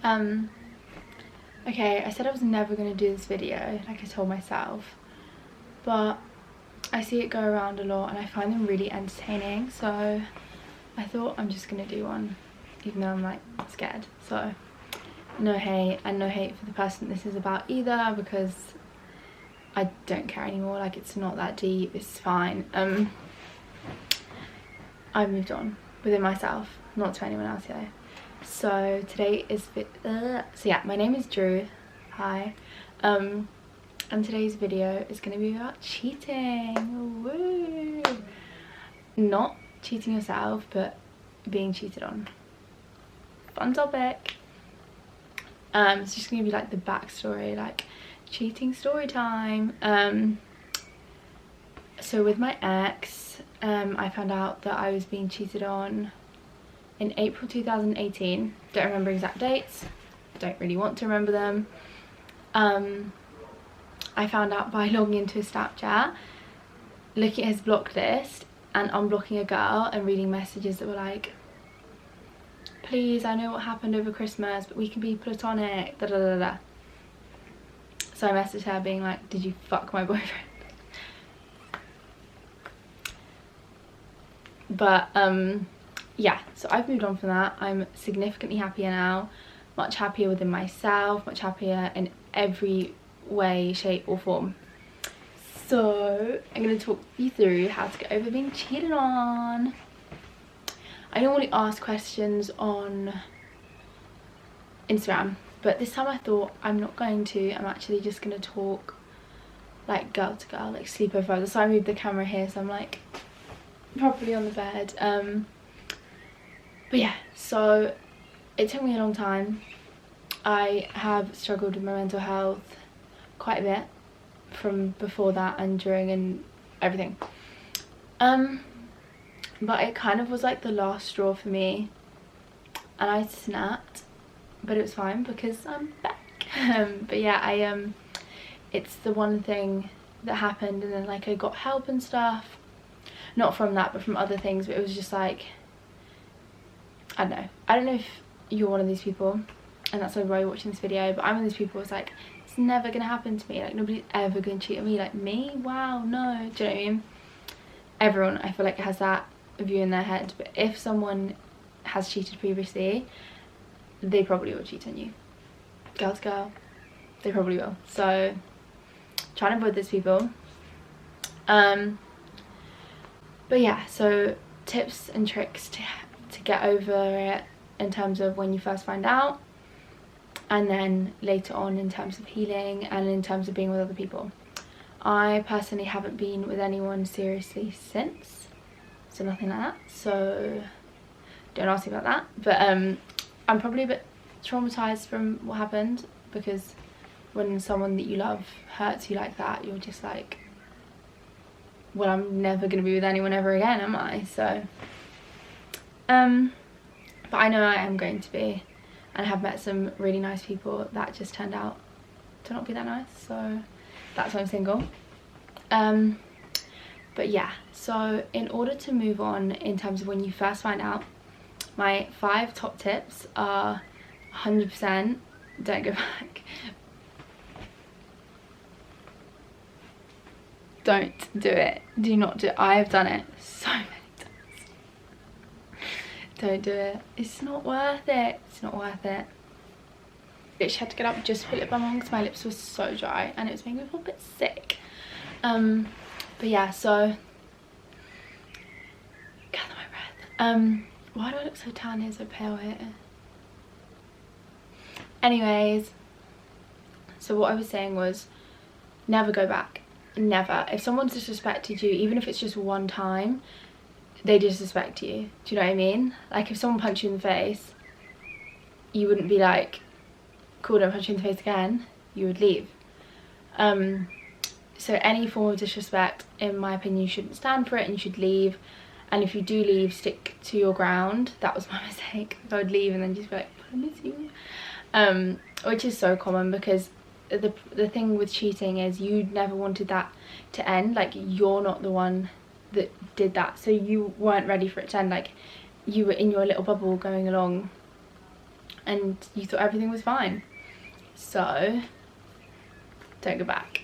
Okay, I said I was never going to do this video, like I told myself, but I see it go around a lot and I find them really entertaining, so I thought I'm just going to do one, even though I'm like scared. So no hate, and no hate for the person this is about either, because I don't care anymore. Like, it's not that deep, it's fine. I've moved on within myself, not to anyone else yet. So today is so yeah, my name is Drew. Hi. And today's video is going to be about cheating. Woo! Not cheating yourself, but being cheated on. Fun topic. It's just going to be like the backstory, like cheating story time. So with my ex, I found out that I was being cheated on in April 2018. Don't remember exact dates, don't really want to remember them. I found out by logging into his Snapchat, looking at his block list and unblocking a girl and reading messages that were like, please, I know what happened over Christmas, but we can be platonic, da da da da. So I messaged her being like, did you fuck my boyfriend? But yeah, so I've moved on from that. I'm significantly happier now, much happier within myself, much happier in every way, shape or form. So I'm going to talk you through how to get over being cheated on. I normally ask questions on Instagram, but this time I thought I'm not going to. I'm actually just going to talk like girl to girl, like sleepover vibes. So I moved the camera here, so I'm like properly on the bed. But yeah, so it took me a long time. I have struggled with my mental health quite a bit from before that and during and everything. But it kind of was like the last straw for me, and I snapped, but it was fine because I'm back. But yeah, it's the one thing that happened, and then like I got help and stuff, not from that but from other things, but it was just like, I don't know if you're one of these people and that's why you're watching this video, but I'm one of these people who's like, it's never gonna happen to me, like nobody's ever gonna cheat on me, like me, wow, no. Do you know what I mean? Everyone, I feel like, has that view in their head, but if someone has cheated previously, they probably will cheat on you. Girls, girl, they probably will. So try and avoid those people. But yeah, so tips and tricks to get over it in terms of when you first find out, and then later on in terms of healing and in terms of being with other people. I personally haven't been with anyone seriously since, so nothing like that, so don't ask me about that. But I'm probably a bit traumatized from what happened, because when someone that you love hurts you like that, you're just like, well, I'm never going to be with anyone ever again, am I? So but I know I am going to be, and I have met some really nice people that just turned out to not be that nice, so that's why I'm single. But yeah, so in order to move on in terms of when you first find out, my 5 top tips are 100% don't go back. Don't do it. Do not do it. I have done it so many times. Don't do it. It's not worth it. It's not worth it. Literally had to get up just to put lip balm on because my lips were so dry and it was making me feel a bit sick. But yeah, so gather my breath. Why do I look so tan here, so pale here? Anyways, so what I was saying was, never go back. Never. If someone's disrespected you, even if it's just one time, they disrespect you. Do you know what I mean? Like, if someone punched you in the face, you wouldn't be like, cool, don't punch you in the face again. You would leave. So any form of disrespect, in my opinion, you shouldn't stand for it and you should leave. And if you do leave, stick to your ground. That was my mistake. I would leave and then just be like, I miss you. Which is so common, because the thing with cheating is you never wanted that to end. Like, you're not the one that did that, so you weren't ready for it to end. Like, you were in your little bubble going along and you thought everything was fine. So don't go back.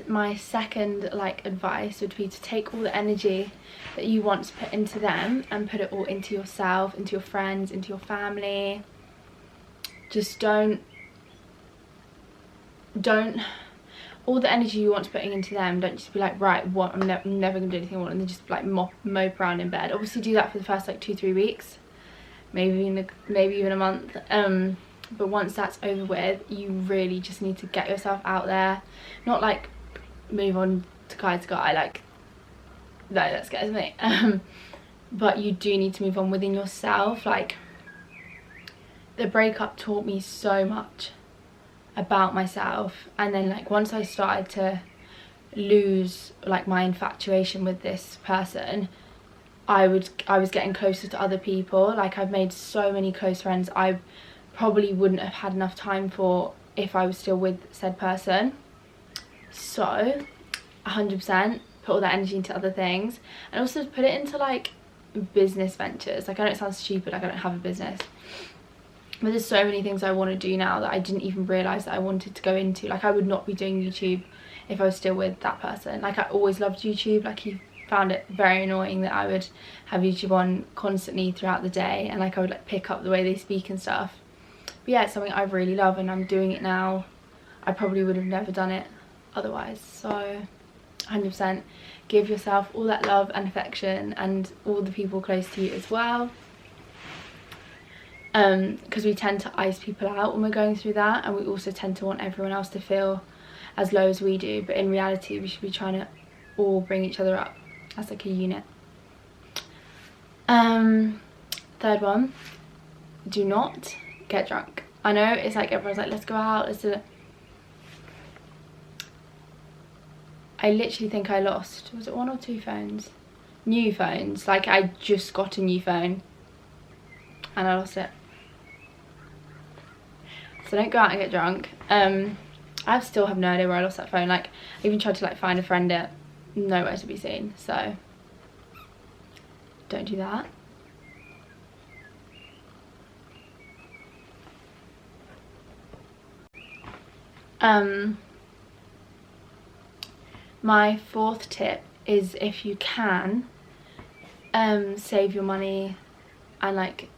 My second like advice would be to take all the energy that you want to put into them and put it all into yourself, into your friends, into your family. Just don't all the energy you want to putting into them, don't just be like, right, what, I'm never gonna do anything I want, and then just like mope around in bed. Obviously do that for the first like 2-3 weeks, maybe even a month, but once that's over with, you really just need to get yourself out there. Not like move on to guy, like no, that scares me. But you do need to move on within yourself. Like, the breakup taught me so much about myself, and then like once I started to lose like my infatuation with this person, I was getting closer to other people. Like, I've made so many close friends I probably wouldn't have had enough time for if I was still with said person. So 100% put all that energy into other things, and also put it into like business ventures. Like, I know it sounds stupid, like I don't have a business, but there's so many things I want to do now that I didn't even realise that I wanted to go into. Like, I would not be doing YouTube if I was still with that person. Like, I always loved YouTube. Like, he found it very annoying that I would have YouTube on constantly throughout the day, and like I would like pick up the way they speak and stuff. But yeah, it's something I really love, and I'm doing it now. I probably would have never done it otherwise. So 100% give yourself all that love and affection, and all the people close to you as well, because we tend to ice people out when we're going through that, and we also tend to want everyone else to feel as low as we do, but in reality we should be trying to all bring each other up as like a unit. Third one, do not get drunk. I know it's like everyone's like, let's go out, let's do it. I literally think I lost, was it 1 or 2 phones? New phones. Like, I just got a new phone and I lost it. So don't go out and get drunk. I still have no idea where I lost that phone. Like, I even tried to like find a friend it, nowhere to be seen. So don't do that. My 4th tip is, if you can, save your money and like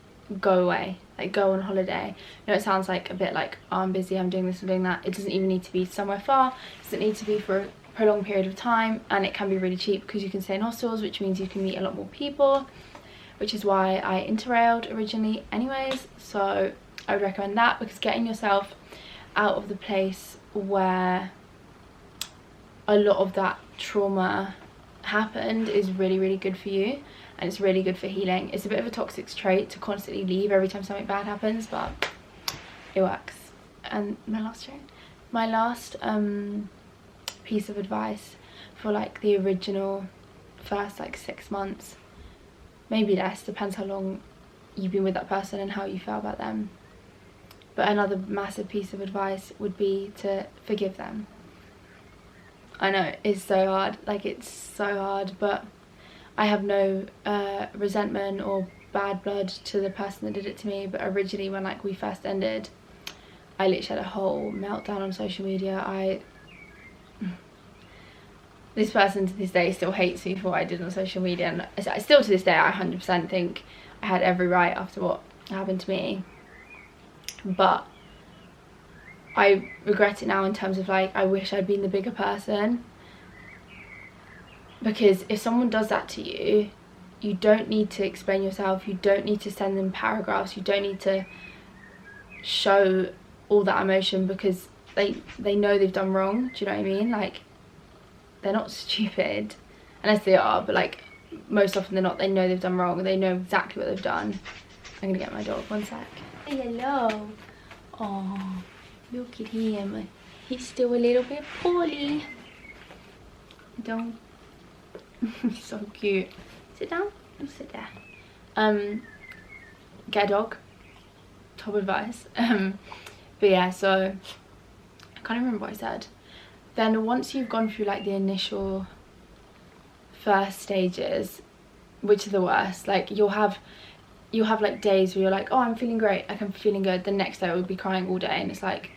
go away, like go on holiday. I know it sounds like a bit like, oh, I'm busy, I'm doing this, I'm doing that. It doesn't even need to be somewhere far. It doesn't need to be for a prolonged period of time, and it can be really cheap because you can stay in hostels, which means you can meet a lot more people, which is why I interrailed originally anyways. So I would recommend that, because getting yourself out of the place where a lot of that trauma happened is really, really good for you, and it's really good for healing. It's a bit of a toxic trait to constantly leave every time something bad happens, but it works. And my last piece of advice for like the original first like 6 months, maybe less, depends how long you've been with that person and how you feel about them, but another massive piece of advice would be to forgive them. I know it's so hard, like it's so hard, but I have no resentment or bad blood to the person that did it to me. But originally, when like we first ended, I literally had a whole meltdown on social media. This person to this day still hates me for what I did on social media, and I still to this day I 100% think I had every right after what happened to me. But I regret it now in terms of like, I wish I'd been the bigger person, because if someone does that to you, you don't need to explain yourself, you don't need to send them paragraphs, you don't need to show all that emotion, because they know they've done wrong. Do you know what I mean? Like, they're not stupid, unless they are, but like most often they're not. They know they've done wrong, they know exactly what they've done. I'm gonna get my dog, one sec. Hello. Oh, look at him, he's still a little bit poorly. Don't. He's so cute. Sit down. You sit there. Get a dog. Top advice. But yeah, so I can't remember what I said. Then once you've gone through like the initial first stages, which are the worst, like you'll have you'll have like days where you're like, oh, I'm feeling great, like I'm feeling good. The next day I would be crying all day, and it's like,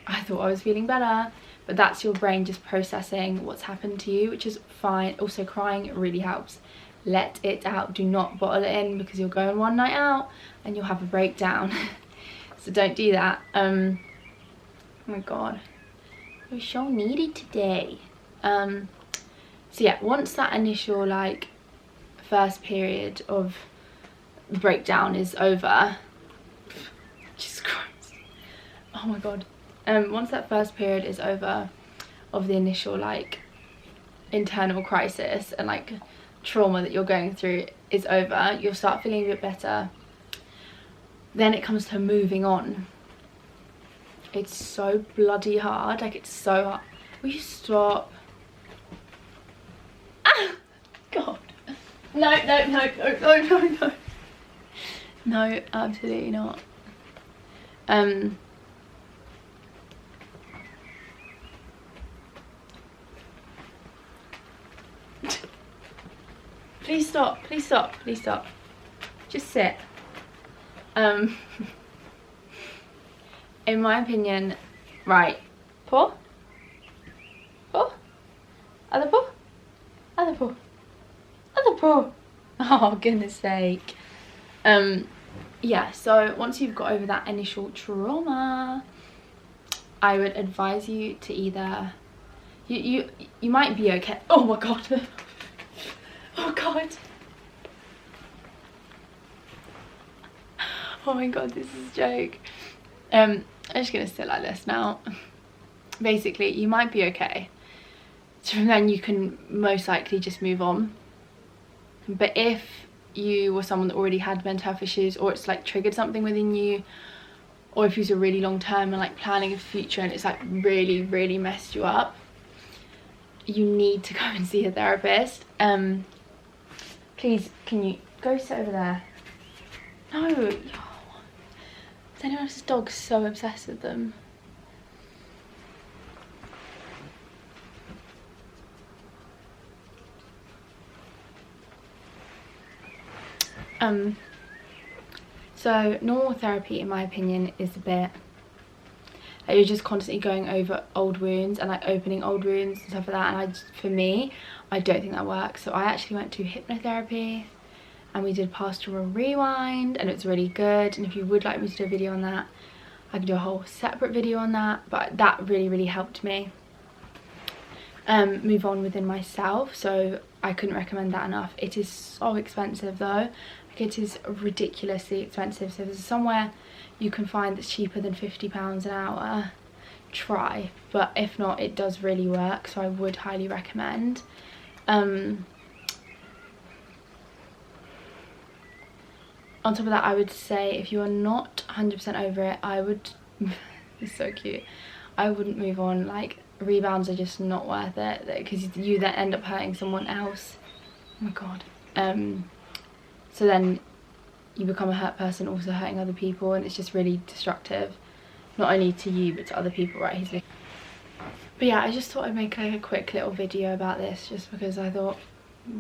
I thought I was feeling better. But that's your brain just processing what's happened to you, which is fine. Also, crying really helps. Let it out. Do not bottle it in, because you'll go on one night out and you'll have a breakdown. So don't do that. Oh my god, you're so needy today. So yeah, once that initial like first period of breakdown is over, Jesus Christ, oh my god, once that first period is over of the initial like internal crisis and like trauma that you're going through is over, you'll start feeling a bit better. Then it comes to moving on. It's so bloody hard, like it's so hard. Will you stop? Ah, god, no, no, no, no, no, no, no. No, absolutely not. Please stop, please stop, please stop. Just sit. In my opinion, right, paw, paw, other paw, other paw, other paw. Oh, goodness sake. Yeah, so once you've got over that initial trauma, I would advise you to either, you might be okay. Oh my god. Oh god. Oh my god, this is a joke. I'm just gonna sit like this now. Basically, you might be okay. So then you can most likely just move on. But if you were someone that already had mental health issues, or it's like triggered something within you, or if you're really long term and like planning a future and it's like really, really messed you up, you need to go and see a therapist. Please, can you go sit over there? No. Is anyone else's dog so obsessed with them? So normal therapy, in my opinion, is a bit like you're just constantly going over old wounds and like opening old wounds and stuff like that, and for me, I don't think that works. So I actually went to hypnotherapy and we did pastoral rewind, and it's really good. And if you would like me to do a video on that, I can do a whole separate video on that, but that really helped me move on within myself. So I couldn't recommend that enough. It is so expensive though, like it is ridiculously expensive. So if there's somewhere you can find that's cheaper than £50 an hour, try. But if not, it does really work, so I would highly recommend. On top of that, I would say if you are not 100% over it, I would it's so cute, I wouldn't move on. Like, rebounds are just not worth it, because you then end up hurting someone else. Oh my god. So then you become a hurt person, also hurting other people, and it's just really destructive, not only to you but to other people, right? But yeah, I just thought I'd make like a quick little video about this, just because I thought,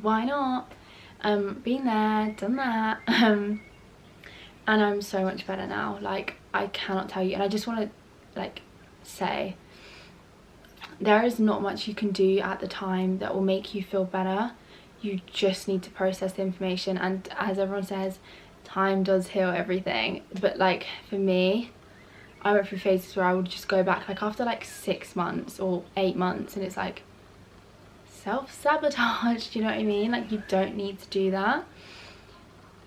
why not? Been there, done that. And I'm so much better now, like I cannot tell you. And I just want to like say, there is not much you can do at the time that will make you feel better. You just need to process the information, and as everyone says, time does heal everything. But like for me, I went through phases where I would just go back like after like 6 months or 8 months, and it's like self-sabotage, do you know what I mean? Like, you don't need to do that.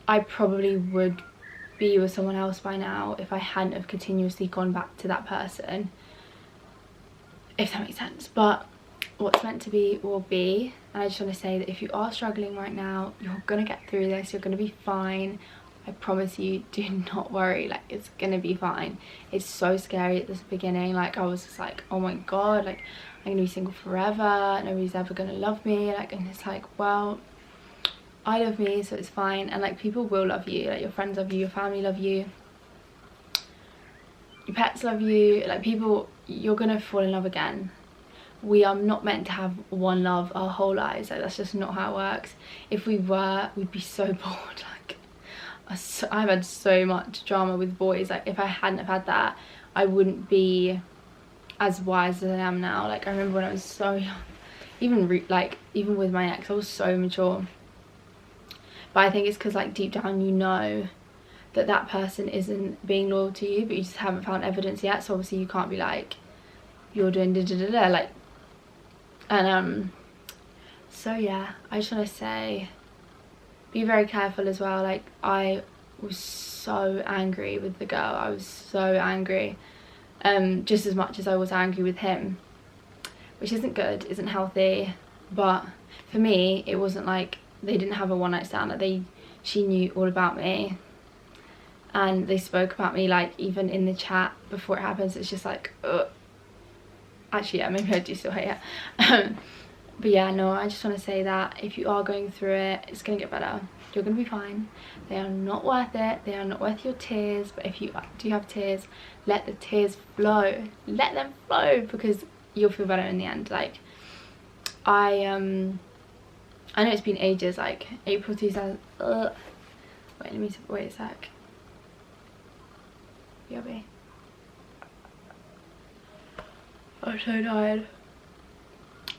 I probably would be with someone else by now if I hadn't have continuously gone back to that person, if that makes sense. But what's meant to be will be. And I just want to say that if you are struggling right now, you're gonna get through this, you're gonna be fine. I promise you, do not worry, like it's gonna be fine. It's so scary at this beginning, like I was just like, oh my god, like I'm gonna be single forever, nobody's ever gonna love me, like, and it's like, well, I love me, so it's fine. And like, people will love you, like your friends love you, your family love you, your pets love you, like people, you're gonna fall in love again. We are not meant to have one love our whole lives, like that's just not how it works. If we were, we'd be so bored. Like, I've had so much drama with boys. Like if I hadn't have had that, I wouldn't be as wise as I am now. Like I remember when I was so young, even with my ex, I was so mature. But I think it's because like deep down you know that that person isn't being loyal to you, but you just haven't found evidence yet. So obviously you can't be like, you're doing da da da da, like. And so yeah, I just want to say, be very careful as well. Like I was so angry with the girl. I was so angry, just as much as I was angry with him, which isn't good, isn't healthy. But for me, it wasn't like they didn't have a one-night stand. Like she knew all about me, and they spoke about me, like even in the chat before it happens. It's just like, ugh. Actually, yeah, maybe I do still hate it. But yeah, no, I just want to say that if you are going through it, it's going to get better. You're going to be fine. They are not worth it. They are not worth your tears. But if you do have tears, let the tears flow. Let them flow, because you'll feel better in the end. Like, I know it's been ages, like April 2000. Wait a sec. BRB. I'm so tired.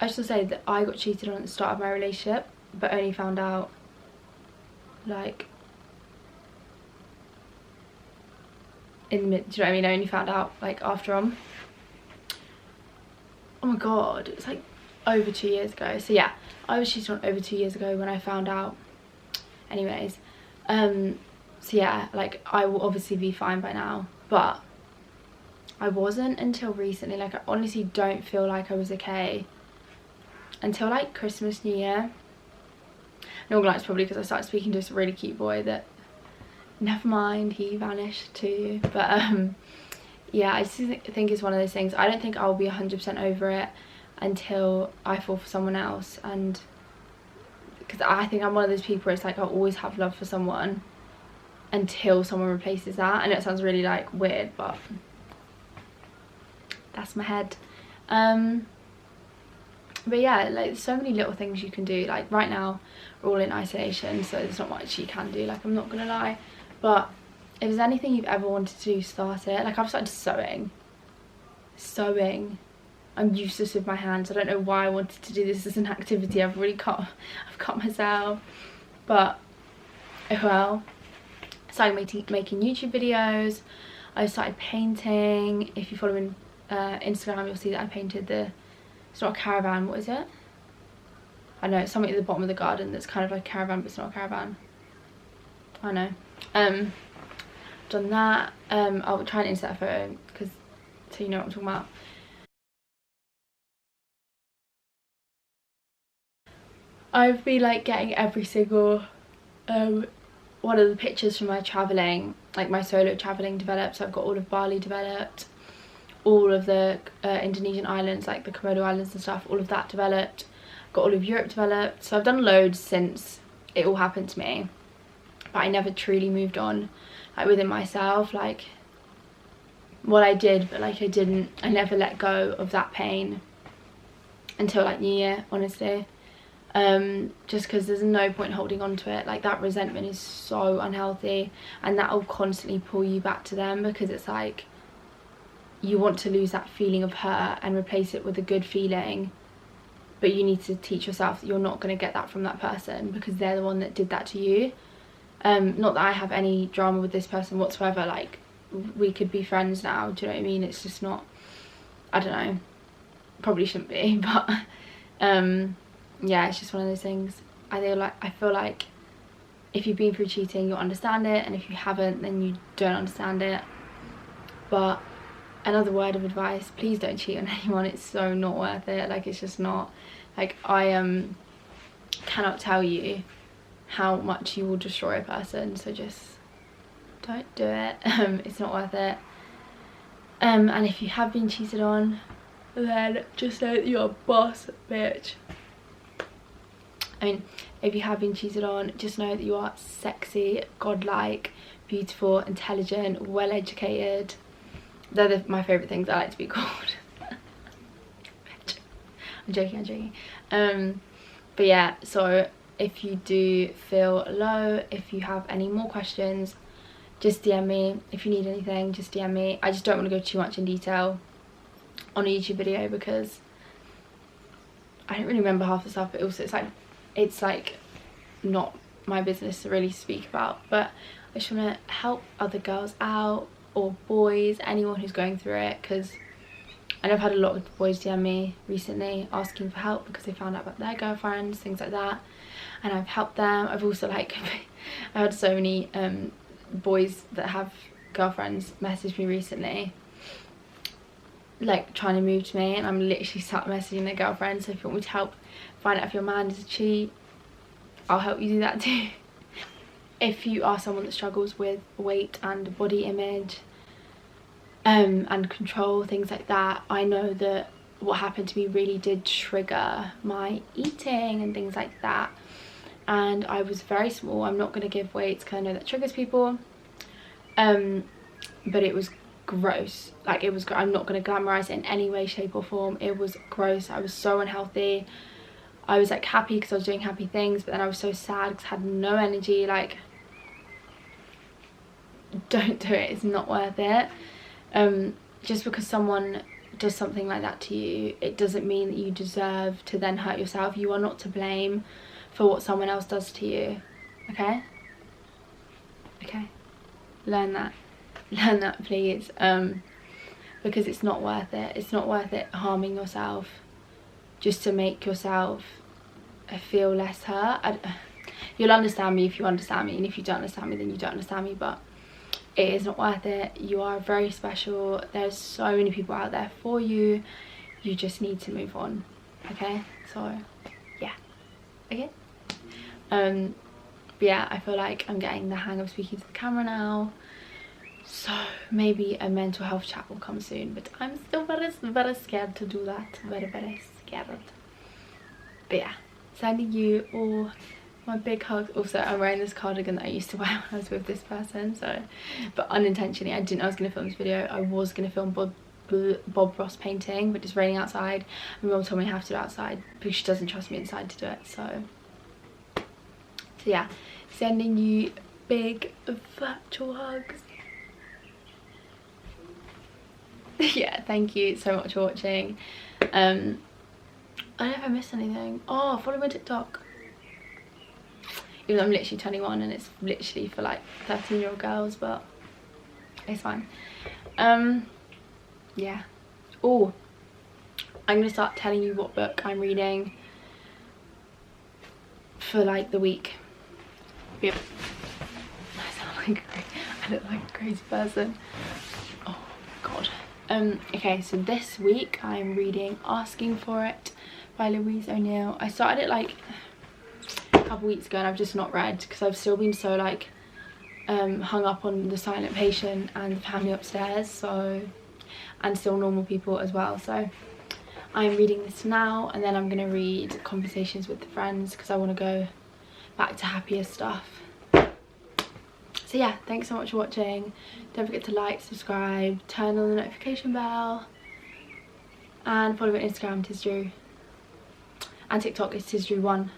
I just want to say that I got cheated on at the start of my relationship, but only found out like in the mid, do you know what I mean? I only found out like after oh my god, it was like over 2 years ago. So yeah, I was cheated on over 2 years ago when I found out. Anyways, so yeah, like I will obviously be fine by now, but I wasn't until recently. Like I honestly don't feel like I was okay until like Christmas, New Year. No, like it's probably because I started speaking to this really cute boy that, never mind, he vanished too. But yeah, I just think it's one of those things. I don't think I'll be 100% over it until I fall for someone else. And because I think I'm one of those people where it's like I'll always have love for someone until someone replaces that. I know it sounds really like weird, but that's my head. But yeah, like there's so many little things you can do. Like right now we're all in isolation, so there's not much you can do, like I'm not gonna lie. But if there's anything you've ever wanted to do, start it. Like I've started sewing. I'm useless with my hands. I don't know why I wanted to do this as an activity. I've cut myself. But oh well. Started making YouTube videos. I started painting. If you follow me on Instagram, you'll see that I painted it's not a caravan, what is it? I know, it's something at the bottom of the garden that's kind of like a caravan, but it's not a caravan. I know. Done that. I'll try and insert a photo so you know what I'm talking about. I've been like getting every single one of the pictures from my travelling, like my solo travelling developed. So I've got all of Bali developed, all of the Indonesian islands, like the Komodo Islands and stuff, all of that developed. Got all of Europe developed. So I've done loads since it all happened to me, but I never truly moved on, like within myself. Like, well, I did, but like I never let go of that pain until like New Year, honestly. Just because there's no point holding on to it. Like that resentment is so unhealthy, and that will constantly pull you back to them, because it's like you want to lose that feeling of hurt and replace it with a good feeling, but you need to teach yourself that you're not going to get that from that person, because they're the one that did that to you. Not that I have any drama with this person whatsoever. Like we could be friends now, do you know what I mean? It's just not, I don't know, probably shouldn't be, but yeah, it's just one of those things. I feel like if you've been through cheating, you'll understand it, and if you haven't, then you don't understand it. But another word of advice, please don't cheat on anyone. It's so not worth it. Like it's just not. Like I cannot tell you how much you will destroy a person, so just don't do it. It's not worth it. And if you have been cheated on, then just know that you're a boss bitch. I mean, if you have been cheated on, just know that you are sexy, godlike, beautiful, intelligent, well educated. They're my favourite things I like to be called. I'm joking. But yeah, so if you do feel low, if you have any more questions, just DM me. If you need anything, just DM me. I just don't want to go too much in detail on a YouTube video because I don't really remember half the stuff, but also it's like not my business to really speak about. But I just want to help other girls out, or boys, anyone who's going through it, because I know I've had a lot of boys DM me recently asking for help because they found out about their girlfriends, things like that, and I've helped them. I've also like I had so many boys that have girlfriends message me recently, like trying to move to me, and I'm literally sat messaging their girlfriends. So if you want me to help find out if your man is a cheat, I'll help you do that too. If you are someone that struggles with weight and body image and control, things like that, I know that what happened to me really did trigger my eating and things like that, and I was very small. I'm not going to give weights because I know that triggers people, but it was gross. Like, it was, I'm not going to glamorize it in any way, shape or form. It was gross. I was so unhealthy. I was like happy because I was doing happy things, but then I was so sad because I had no energy. Like, don't do it, it's not worth it. Just because someone does something like that to you, it doesn't mean that you deserve to then hurt yourself. You are not to blame for what someone else does to you. Okay learn that please, because it's not worth it. It's not worth it harming yourself just to make yourself feel less hurt. You'll understand me if you understand me, and if you don't understand me, then you don't understand me, but it is not worth it. You are very special. There's so many people out there for you. You just need to move on. Okay, so yeah. Okay, but yeah, I feel like I'm getting the hang of speaking to the camera now, so maybe a mental health chat will come soon, but I'm still very scared to do that. Very scared. But yeah, sending you all my big hugs. Also, I'm wearing this cardigan that I used to wear when I was with this person, so, but unintentionally. I didn't know I was going to film this video. I was going to film Bob Ross painting, but it's raining outside, and my mum told me I have to do it outside because she doesn't trust me inside to do it. So yeah, sending you big virtual hugs. Yeah, thank you so much for watching. I don't know if I missed anything. Oh, follow my TikTok. Even though I'm literally 21 and it's literally for like 13-year-old girls, but it's fine. Yeah. Oh, I'm gonna start telling you what book I'm reading for like the week. Yep. I look like a crazy person. Oh god. Okay, so this week I'm reading Asking for It by Louise O'Neill. I started it like a couple weeks ago and I've just not read because I've still been so like hung up on The Silent Patient and The Family Upstairs, so, and Still Normal People as well. So I'm reading this now, and then I'm gonna read Conversations with Friends because I want to go back to happier stuff. So yeah, thanks so much for watching. Don't forget to like, subscribe, turn on the notification bell, and follow me on Instagram, TizDrew, and TikTok is TizDrew1.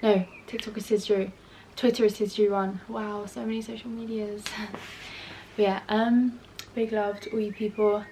No, TikTok is TizDrew, Twitter is TizDrew1. Wow, so many social medias. But yeah, big love to all you people.